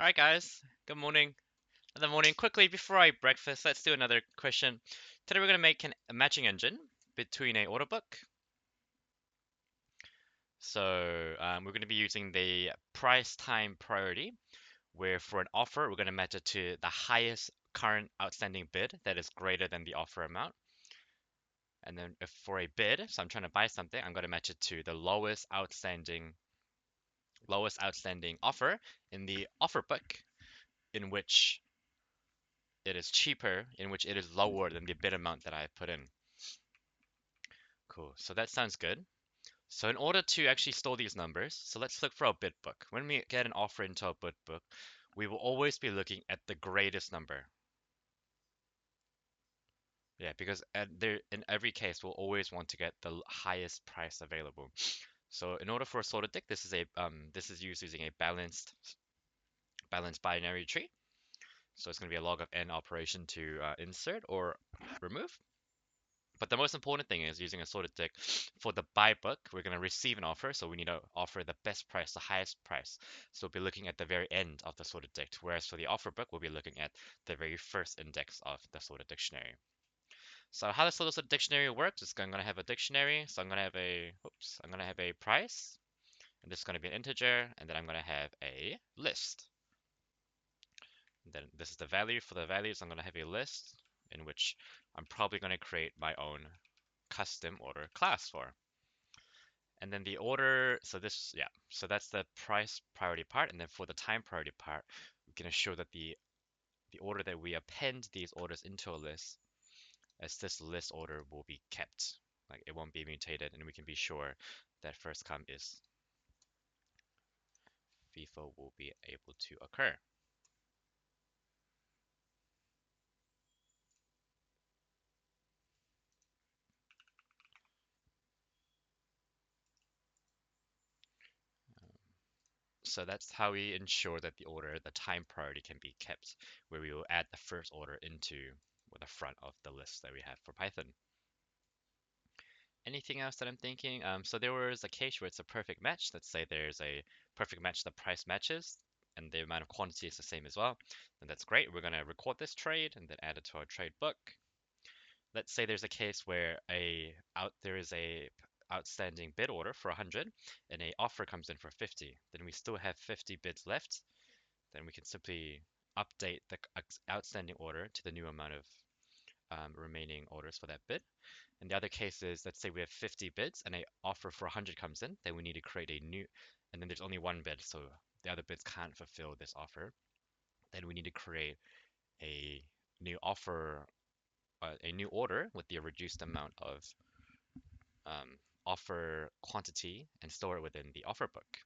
All right, guys. Good morning. Another morning. Quickly, before I breakfast, let's do another question. Today we're going to make a matching engine between a order book. We're going to be using the price time priority, where for an offer, we're going to match it to the highest current outstanding bid that is greater than the offer amount. And then if for a bid, so I'm trying to buy something, I'm going to match it to the lowest outstanding offer in the offer book, in which it is cheaper, in which it is lower than the bid amount that I put in. Cool. So that sounds good. So in order to actually store these numbers, so let's look for our bid book. When we get an offer into our bid book, we will always be looking at the greatest number. Yeah, because in every case, we'll always want to get the highest price available. So in order for a sorted dict, this is used using a balanced binary tree. So it's going to be a log of n operation to insert or remove. But the most important thing is using a sorted dict for the buy book. We're going to receive an offer, so we need to offer the best price, the highest price. So we'll be looking at the very end of the sorted dict, whereas for the offer book, we'll be looking at the very first index of the sorted dictionary. So how the sorted dictionary works is I'm going to have a dictionary. So I'm going to have a price, and this is going to be an integer, and then I'm going to have a list. And then this is the value. For the values, I'm going to have a list in which I'm probably going to create my own custom order class for. And then the order, so that's the price priority part. And then for the time priority part, we're going to show that the order that we append these orders into a list, as this list order will be kept. Like it won't be mutated, and we can be sure that first come is FIFO will be able to occur. So that's how we ensure that the time priority can be kept, where we will add the first order into the front of the list that we have for Python. Anything else that I'm thinking? So there was a case where it's a perfect match. Let's say there's a perfect match, the price matches, and the amount of quantity is the same as well. Then that's great. We're going to record this trade and then add it to our trade book. Let's say there's a case where there is a outstanding bid order for 100 and a offer comes in for 50. Then we still have 50 bids left. Then we can simply update the outstanding order to the new amount of remaining orders for that bid. In the other case is, let's say we have 50 bids and a offer for 100 comes in, then we need to create a new, and then there's only one bid, so the other bids can't fulfill this offer. Then we need to create a new offer, a new order with the reduced amount of offer quantity and store it within the offer book.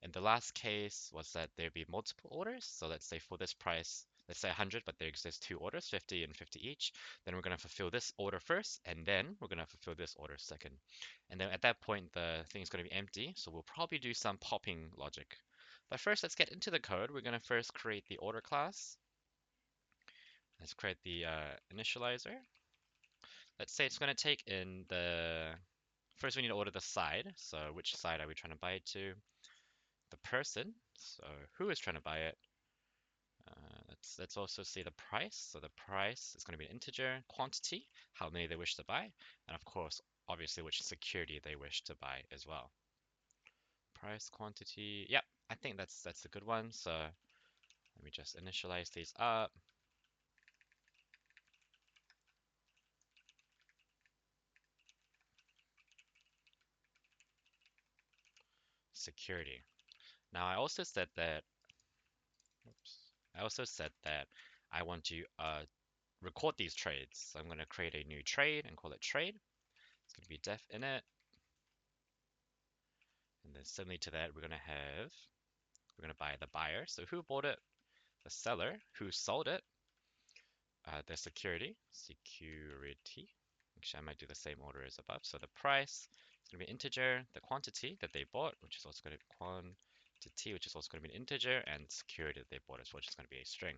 And the last case was that there'd be multiple orders. So let's say for this price, let's say 100, but there exist two orders, 50 and 50 each. Then we're going to fulfill this order first, and then we're going to fulfill this order second. And then at that point, the thing is going to be empty. So we'll probably do some popping logic. But first, let's get into the code. We're going to first create the order class. Let's create the initializer. Let's say it's going to take in first we need to order the side. So which side are we trying to buy it to? The person. So who is trying to buy it? Let's also see the price. So the price is going to be an integer, quantity, how many they wish to buy, and of course, obviously, which security they wish to buy as well. Price, quantity. Yep, I think that's a good one. So let me just initialize these up. Security. Now I also said that. Oops, I also said that I want to record these trades. So I'm going to create a new trade and call it trade. It's going to be def init. And then similarly to that, we're going to buy the buyer. So who bought it? The seller. Who sold it? The security. Actually, I might do the same order as above. So the price is going to be integer. The quantity that they bought, which is also going to be quantity, which is also going to be an integer, and security that they bought as well, which is going to be a string.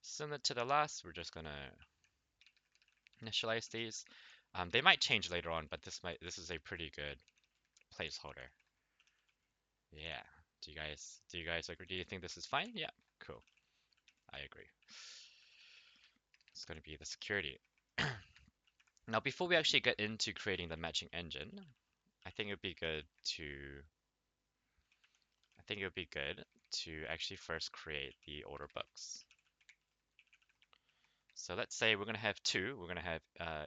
Similar to the last, we're just going to initialize these. They might change later on, but this is a pretty good placeholder. Yeah, Do you guys agree? Do you think this is fine? Yeah, cool. I agree. It's going to be the security. Now, before we actually get into creating the matching engine, I think it would be good to I think it would be good to actually first create the order books. So let's say we're going to have two. We're going to have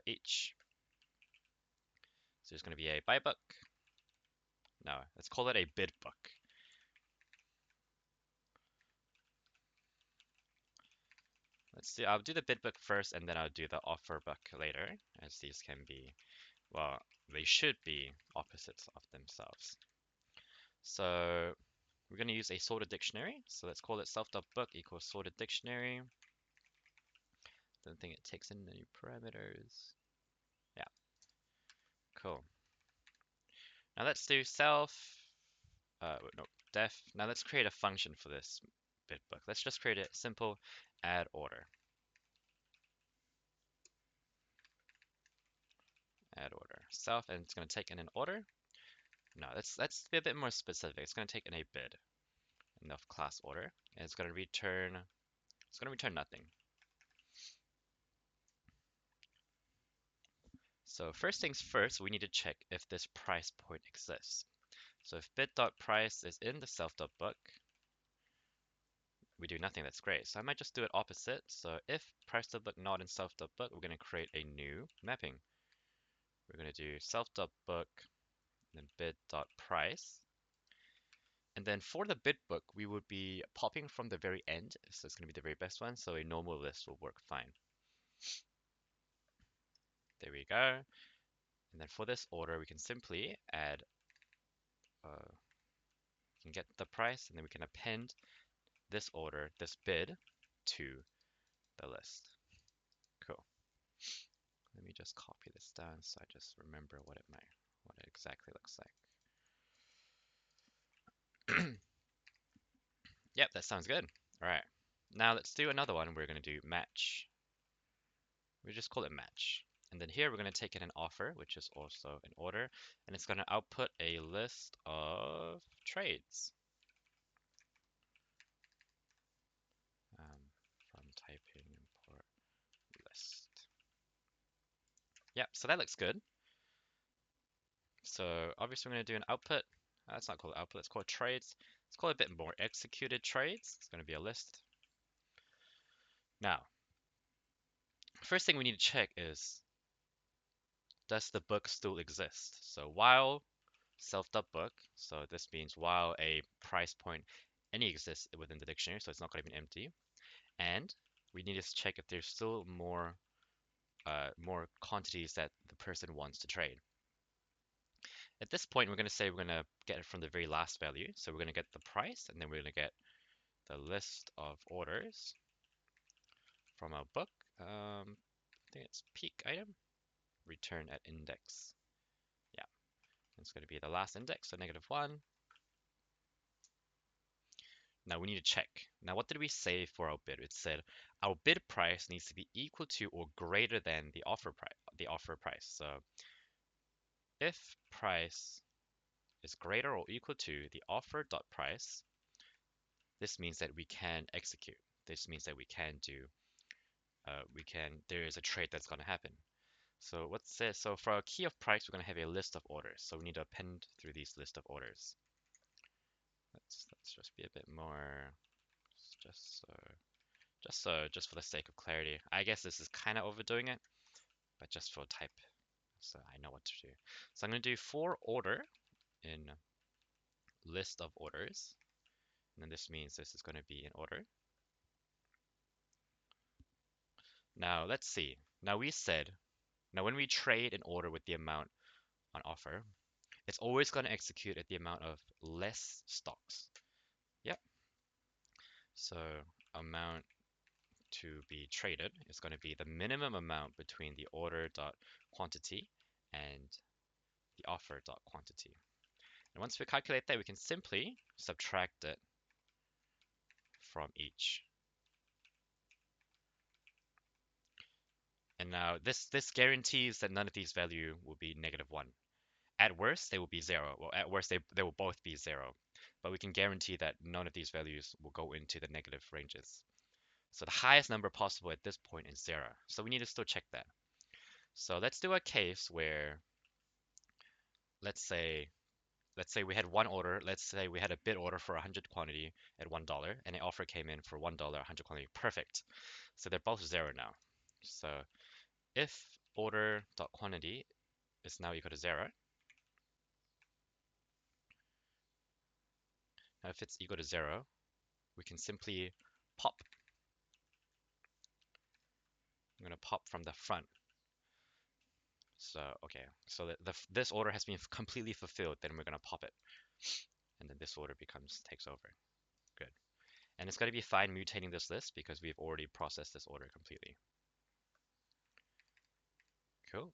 each. So there's going to be a buy book. No, let's call it a bid book. Let's see. I'll do the bid book first, and then I'll do the offer book later, as these can be, well, they should be opposites of themselves. So we're going to use a sorted dictionary. So let's call it self.book equals sorted dictionary. Don't think it takes in any parameters. Yeah, cool. Now let's do self, no, def. Now let's create a function for this bid book. Let's just create a simple add order. Add order. Self, and it's going to take in an order. No, let's be a bit more specific. It's going to take in a bid in the class order, and it's going to return nothing. So first things first, we need to check if this price point exists. So if bid.price is in the self.book, we do nothing. That's great. So I might just do it opposite. So if price.book not in self.book, we're going to create a new mapping. We're going to do self.book, then bid.price. And then for the bid book, we would be popping from the very end. So it's going to be the very best one. So a normal list will work fine. There we go. And then for this order, we can simply add, we can get the price, and then we can append this order, this bid, to the list. Cool. Let me just copy this down so I just remember what it exactly looks like. Yep, that sounds good. All right. Now let's do another one. We're going to do match. We just call it match. And then here we're going to take in an offer, which is also an order, and it's going to output a list of trades. From typing import list. Yep, so that looks good. So obviously we're going to do an output. Let's not call it output, let's call it trades. Let's call it a bit more executed trades. It's going to be a list. Now, first thing we need to check is, does the book still exist? So while self.book, so this means while a price point any exists within the dictionary, so it's not going to be empty. And we need to check if there's still more quantities that the person wants to trade. At this point, we're going to say we're going to get it from the very last value. So we're going to get the price, and then we're going to get the list of orders from our book. I think it's peak item, return at index. Yeah, it's going to be the last index, so -1. Now we need to check. Now what did we say for our bid? It said our bid price needs to be equal to or greater than the offer price. So if price is greater or equal to the offer dot price, this means that we can execute. This means that we can do, there is a trade that's going to happen. So what's this? So for our key of price, we're going to have a list of orders. So we need to append through these list of orders. Let's just be a bit more, just for the sake of clarity. I guess this is kind of overdoing it, but just for type, so I know what to do. So I'm going to do for order in list of orders, and then this means this is going to be in order. Now let's see. Now when we trade an order with the amount on offer, it's always going to execute at the amount of less stocks. Yep. So amount to be traded is going to be the minimum amount between the order dot quantity and the offer dot quantity. And once we calculate that, we can simply subtract it from each. And now this guarantees that none of these value will be -1. At worst, they will be 0. Well, at worst, they will both be 0. but we can guarantee that none of these values will go into the negative ranges. So the highest number possible at this point is 0. So we need to still check that. So let's do a case where, let's say, let's say we had one order. Let's say we had a bid order for 100 quantity at $1, and an offer came in for $1, 100 quantity. Perfect. So they're both 0 now. So if order.quantity is now equal to 0, now if it's equal to 0, we can simply pop. I'm going to pop from the front. So, okay, so this order has been completely fulfilled, then we're going to pop it. And then this order takes over. Good. And it's going to be fine mutating this list because we've already processed this order completely. Cool.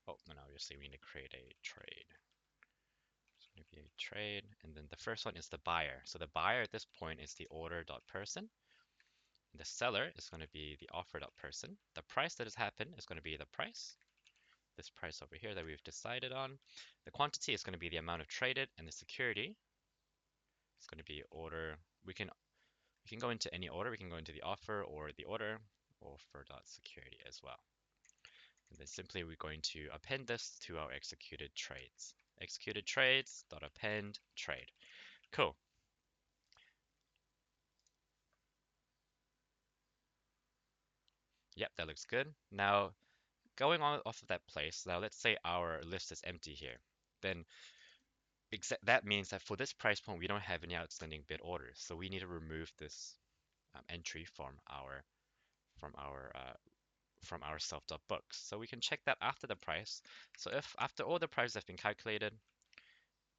Oh, and obviously we need to create a trade. It's going to be a trade, and then the first one is the buyer. So the buyer at this point is the order.person. The seller is going to be the offer.person. The price that has happened is going to be the price, this price over here that we've decided on. The quantity is going to be the amount of traded, and the security is going to be order. We can go into any order. We can go into the offer or the order, offer.security as well. And then simply we're going to append this to our executed trades. Executed trades dot append trade. Cool. Yep, that looks good. Now going on off of that place, now let's say our list is empty here. Then that means that for this price point, we don't have any outstanding bid orders. So we need to remove this entry from our uh, from our self.books. So we can check that after the price. So if after all the prices have been calculated,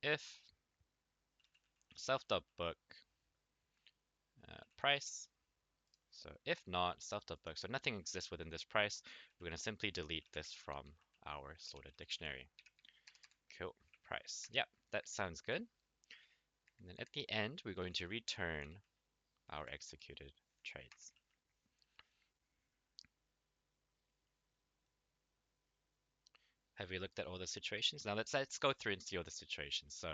if self.book price, so if not self.book, so nothing exists within this price, we're going to simply delete this from our sorted dictionary. Cool. Price. Yep, that sounds good. And then at the end, we're going to return our executed trades. Have we looked at all the situations? Now let's go through and see all the situations. So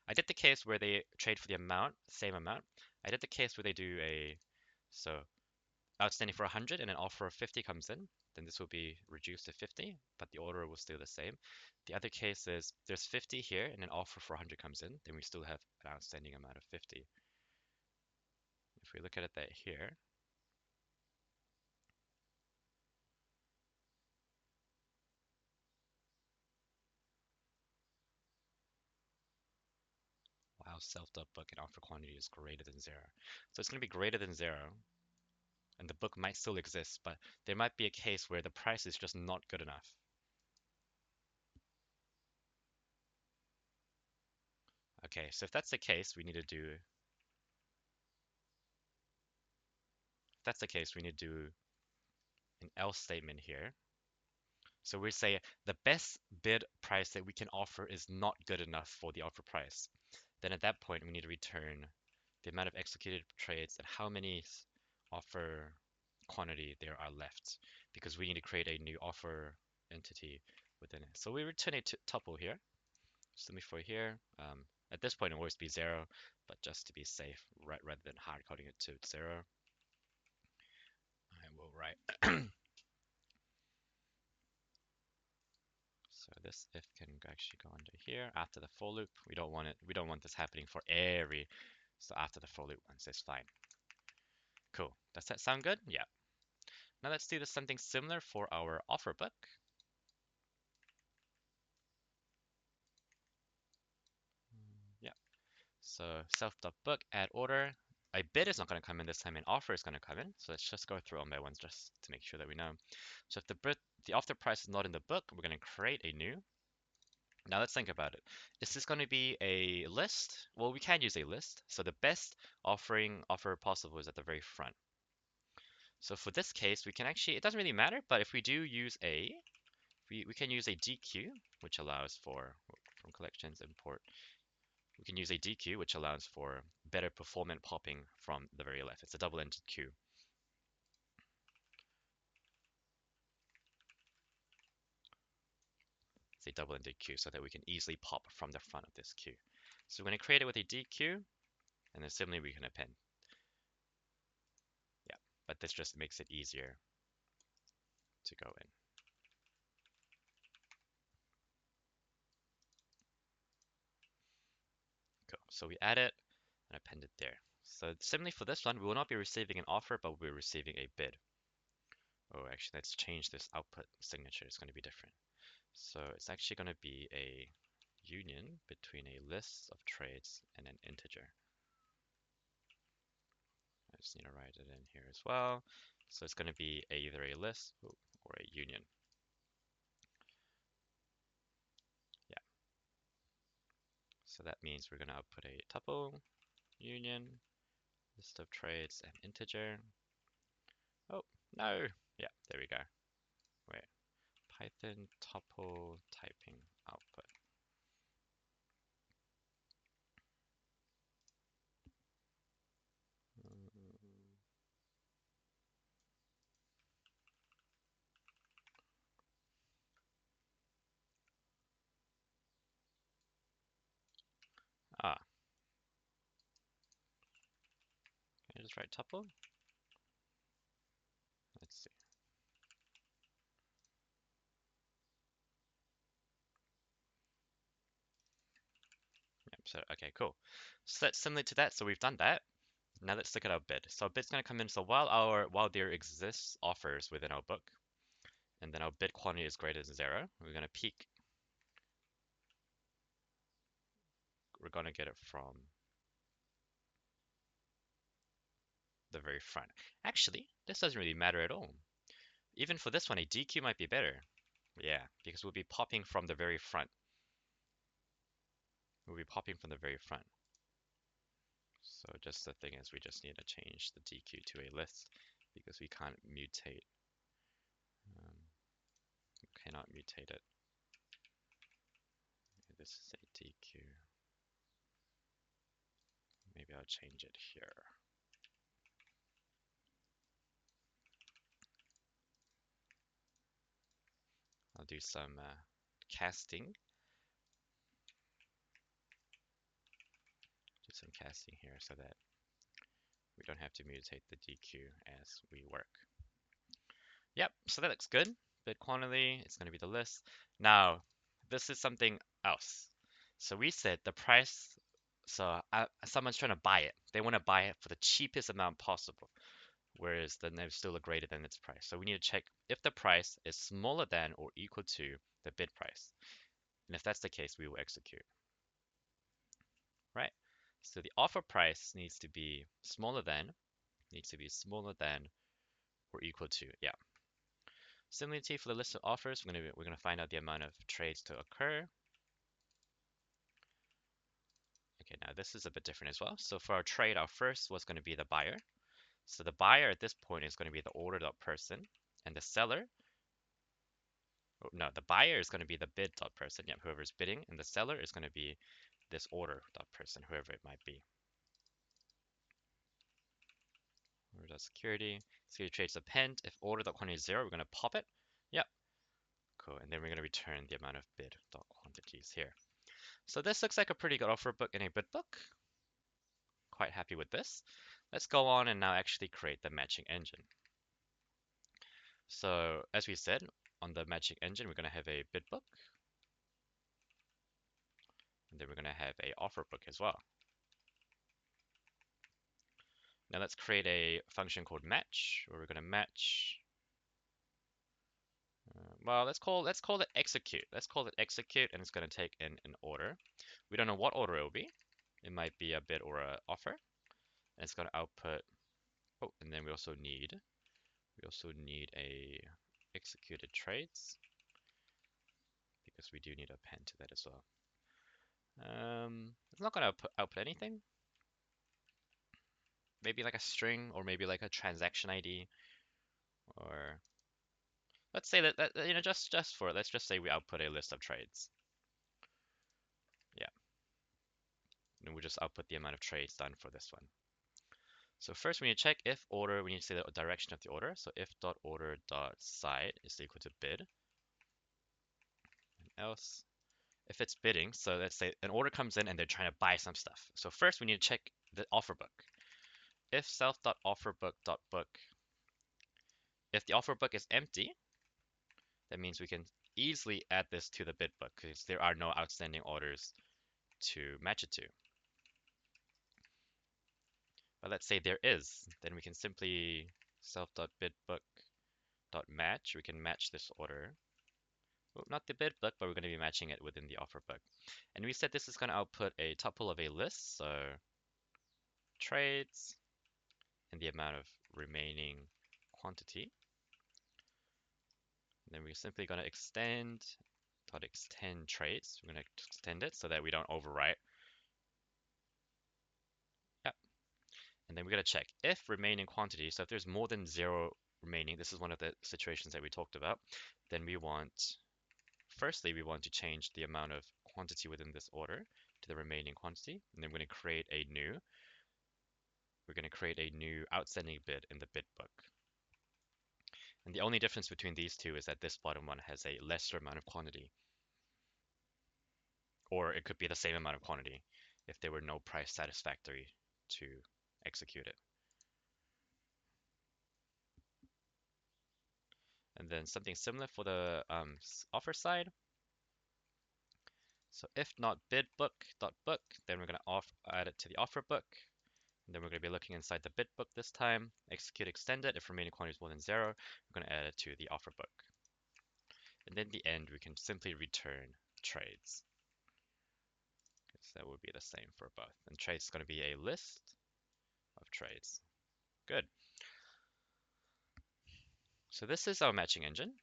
I did the case where they trade for the amount, same amount. I did the case where they do so outstanding for 100 and an offer of 50 comes in, then this will be reduced to 50, but the order will stay the same. The other case is there's 50 here and an offer for 100 comes in, then we still have an outstanding amount of 50. If we look at that here, wow, self.book and offer quantity is greater than 0. So it's going to be greater than 0, and the book might still exist, but there might be a case where the price is just not good enough. Okay, so if that's the case, we need to do an else statement here. So we say the best bid price that we can offer is not good enough for the offer price. Then at that point, we need to return the amount of executed trades and how many offer quantity there are left, because we need to create a new offer entity within it. So we return a tuple here. So for here, at this point it will always be 0, but just to be safe, rather than hard coding it to 0, I will write so this if can actually go under here after the for loop. We don't want this happening for every, so after the for loop once it's fine. Cool. Does that sound good? Yeah. Now let's do something similar for our offer book. Yeah. So self.book add order. A bid is not going to come in this time, an offer is going to come in. So let's just go through one by one just to make sure that we know. So if the offer price is not in the book, we're going to create a new. Now let's think about it. Is this going to be a list? Well, we can use a list. So the best offer possible is at the very front. So for this case, we can actually, it doesn't really matter, but if we do use we can use a DQ, which allows for, from collections import, we can use a DQ, which allows for better performant popping from the very left. It's a double-ended queue. It's a double-ended queue so that we can easily pop from the front of this queue. So we're going to create it with a DQ, and then similarly we can append. Yeah, but this just makes it easier to go in. Cool. So we add it and append it there. So similarly for this one, we will not be receiving an offer, but we'll be receiving a bid. Oh, actually, let's change this output signature. It's going to be different. So it's actually going to be a union between a list of trades and an integer. I just need to write it in here as well. So it's going to be either a list or a union. Yeah. So that means we're going to output a tuple, union, list of trades, and integer. Oh, no. Yeah, there we go. Wait. Python tuple typing output. Ah, can I just write tuple? Let's see. Yep, so, okay, cool. So that's similar to that. So we've done that. Now let's look at our bid. So our bid's going to come in. So while there exists offers within our book, and then our bid quantity is greater than 0, we're going to peek. We're going to get it from the very front. Actually, this doesn't really matter at all. Even for this one, a DQ might be better. Yeah, because we'll be popping from the very front. We'll be popping from the very front. So just the thing is, we just need to change the DQ to a list because we can't mutate. We cannot mutate it. This is a DQ. Maybe I'll change it here. I'll do some casting. Do some casting here so that we don't have to mutate the DQ as we work. Yep, so that looks good. Bid quantity, it's going to be the list. Now, this is something else. So we said the price, so someone's trying to buy it. They want to buy it for the cheapest amount possible, whereas then they still look greater than its price. So we need to check if the price is smaller than or equal to the bid price. And if that's the case, we will execute. Right? So the offer price needs to be smaller than or equal to, yeah. Similarly for the list of offers, we're gonna find out the amount of trades to occur. Okay, now this is a bit different as well. So for our trade, our first was going to be the buyer. So the buyer at this point is going to be the order.person, and the seller, oh, no, the buyer is going to be the bid.person, yeah, whoever's bidding, and the seller is going to be this order.person, whoever it might be. Order.security, security trades append. If order.quantity is 0, we're going to pop it. Yep, cool. And then we're going to return the amount of bid.quantities here. So this looks like a pretty good offer book in a bid book. Quite happy with this. Let's go on and now actually create the matching engine. So as we said, on the matching engine, we're going to have a bid book, and then we're going to have a offer book as well. Now let's create a function called match, where we're going to match. Well, let's call it execute. Let's call it execute, and it's going to take in an order. We don't know what order it will be. It might be a bid or an offer, and it's going to output. Oh, and then we also need a executed trades because we do need a pen to that as well. It's not going to output anything. Maybe like a string or maybe like a transaction ID, or let's say that you know, just for let's just say we output a list of trades. Yeah, and we'll just output the amount of trades done for this one. So first we need to check if order, we need to say the direction of the order. So if dot order dot side is equal to bid, and else. If it's bidding, so let's say an order comes in and they're trying to buy some stuff. So first we need to check the offer book. If self.offerbook.book, if the offer book is empty, that means we can easily add this to the bid book because there are no outstanding orders to match it to. But let's say there is, then we can simply self.bidbook.match. We can match this order. Well, not the bid book, but we're going to be matching it within the offer book. And we said this is going to output a tuple of a list, so trades and the amount of remaining quantity. And then we're simply going to extend trades. We're going to extend it so that we don't overwrite. Yep. And then we're going to check if remaining quantity. So if there's more than 0 remaining, this is one of the situations that we talked about, then firstly, we want to change the amount of quantity within this order to the remaining quantity. And then we're going to create a new outstanding bid in the bid book. And the only difference between these two is that this bottom one has a lesser amount of quantity. Or it could be the same amount of quantity if there were no price satisfactory to execute it. And then something similar for the offer side. So if not bid book.book, then we're going to add it to the offer book. And then we're going to be looking inside the bid book this time. Execute extended. If remaining quantity is more than 0, we're going to add it to the offer book. And then the end, we can simply return trades. Because that would be the same for both. And trades is going to be a list of trades. Good. So this is our matching engine.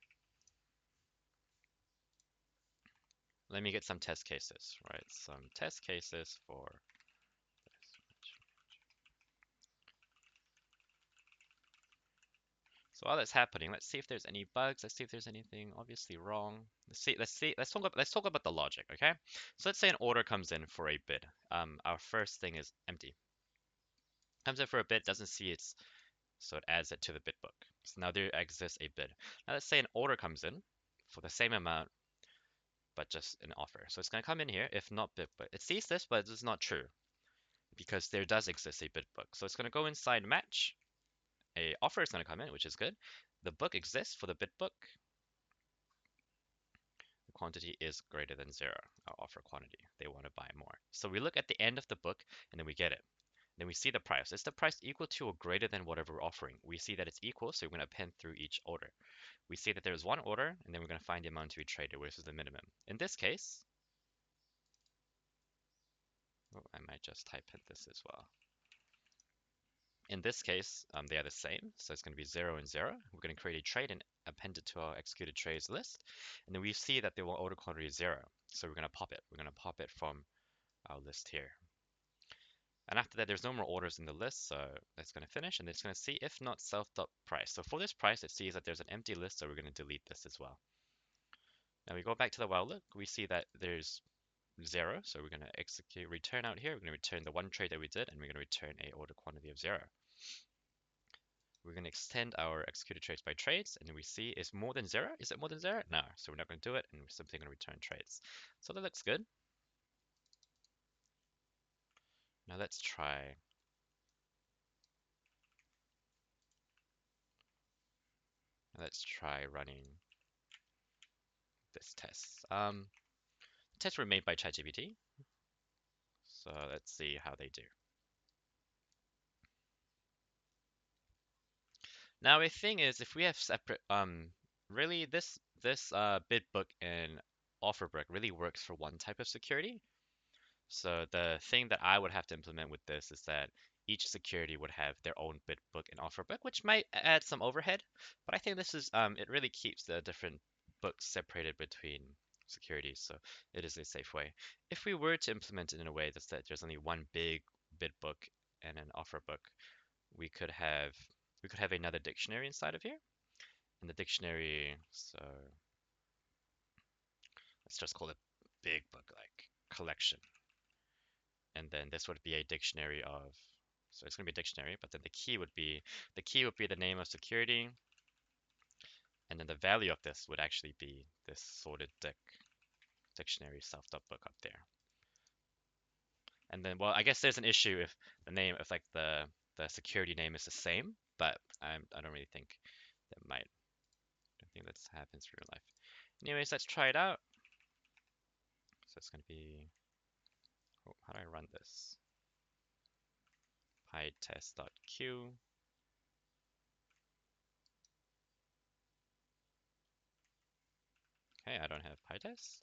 Let me get some test cases, right? Some test cases for this. So while that's happening, let's see if there's any bugs. Let's see if there's anything obviously wrong. Let's talk about the logic, okay? So let's say an order comes in for a bid. Our first thing is empty. Comes in for a bid, doesn't see it, so it adds it to the bid book. So now there exists a bid. Now let's say an order comes in for the same amount, but just an offer. So it's going to come in here, if not bid book. It sees this, but it's not true because there does exist a bid book. So it's going to go inside match. A offer is going to come in, which is good. The book exists for the bid book. The quantity is greater than 0, our offer quantity. They want to buy more. So we look at the end of the book and then we get it. Then we see the price. Is the price equal to or greater than whatever we're offering? We see that it's equal, so we're going to append through each order. We see that there's one order, and then we're going to find the amount to be traded, which is the minimum. In this case, oh, I might just type in this as well. In this case, they are the same, so it's going to be 0 and 0. We're going to create a trade and append it to our executed trades list. And then we see that the order quantity is 0, so we're going to pop it. We're going to pop it from our list here. And after that, there's no more orders in the list, so that's going to finish. And it's going to see if not self.price. So for this price, it sees that there's an empty list, so we're going to delete this as well. Now we go back to the while loop. We see that there's 0, so we're going to return out here. We're going to return the one trade that we did, and we're going to return a order quantity of 0. We're going to extend our executed trades by trades, and then we see is more than 0. Is it more than 0? No, so we're not going to do it, and we're simply going to return trades. So that looks good. Now let's try running this test. Tests were made by ChatGPT, so let's see how they do. Now, the thing is, if we have separate, really this bid book and offer book really works for one type of security. So the thing that I would have to implement with this is that each security would have their own bid book and offer book, which might add some overhead. But I think this is it really keeps the different books separated between securities, so it is a safe way. If we were to implement it in a way that's that there's only one big bid book and an offer book, we could have another dictionary inside of here. And the dictionary, so let's just call it big book, like collection. And then this would be a dictionary of, so it's going to be a dictionary, but then the key would be the name of security, and then the value of this would actually be this sorted dic. dictionary self.book up there. And then, well, I guess there's an issue if the name, if like the security name is the same, but I don't really think that might. I don't think that happens in real life. Anyways, let's try it out. So it's gonna be. Oh, how do I run this? pytest.q. Okay, I don't have pytest.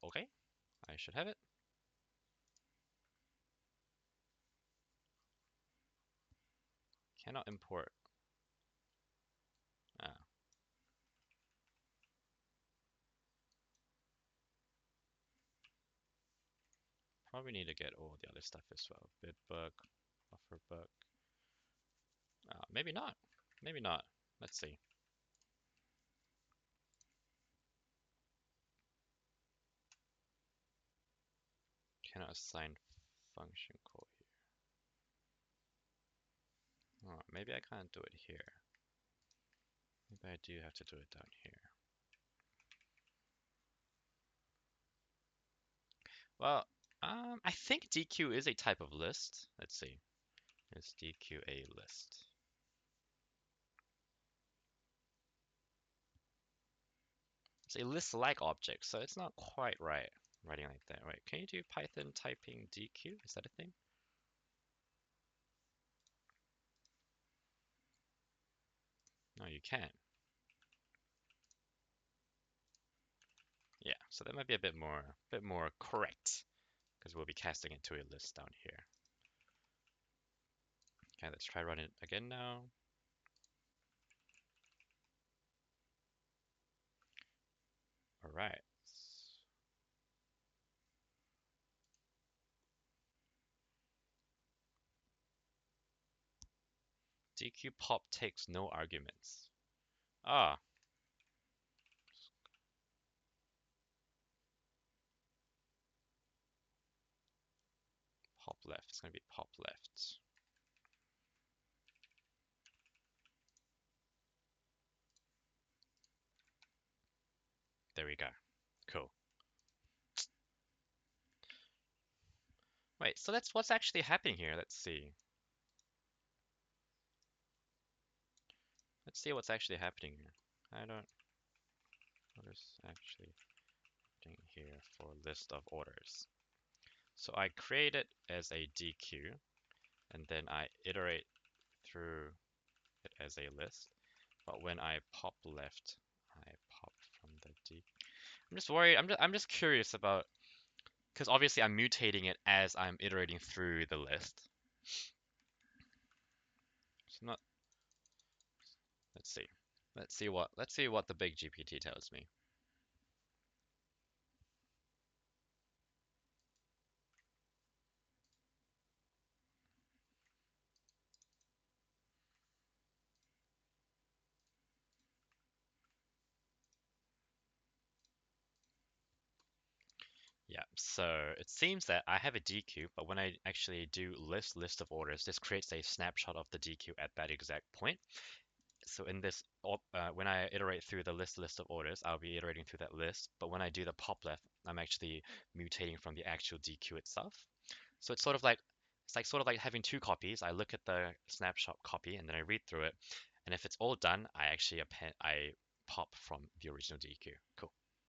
Okay, I should have it. Cannot import. Ah, probably need to get all the other stuff as well. Bitbook, bufferbook. Maybe not. Maybe not. Let's see. Cannot assign function call here. Oh, maybe I can't do it here. Maybe I do have to do it down here. Well, I think DQ is a type of list. Let's see. Is DQ a list? It's a list-like object, so it's not quite right writing like that. Wait, can you do Python typing DQ? Is that a thing? No, you can't. Yeah, so that might be a bit more correct, because we'll be casting it to a list down here. Okay, let's try run it again now. All right. DQ pop takes no arguments. Ah, pop left. It's gonna be pop left. There we go. Cool. Wait, so that's what's actually happening here. Let's see. Let's see what's actually happening here. I don't. What is actually happening here for list of orders? So I create it as a DQ, and then I iterate through it as a list. But when I pop left, I pop from the D. I'm just worried. I'm just curious about because obviously I'm mutating it as I'm iterating through the list. So not. Let's see. Let's see what the big GPT tells me. Yeah, so it seems that I have a DQ, but when I actually do list of orders, this creates a snapshot of the DQ at that exact point. So in this, when I iterate through the list of orders, I'll be iterating through that list. But when I do the pop left, I'm actually mutating from the actual DQ itself. So it's like sort of like having two copies. I look at the snapshot copy and then I read through it. And if it's all done, I actually I pop from the original DQ. Cool.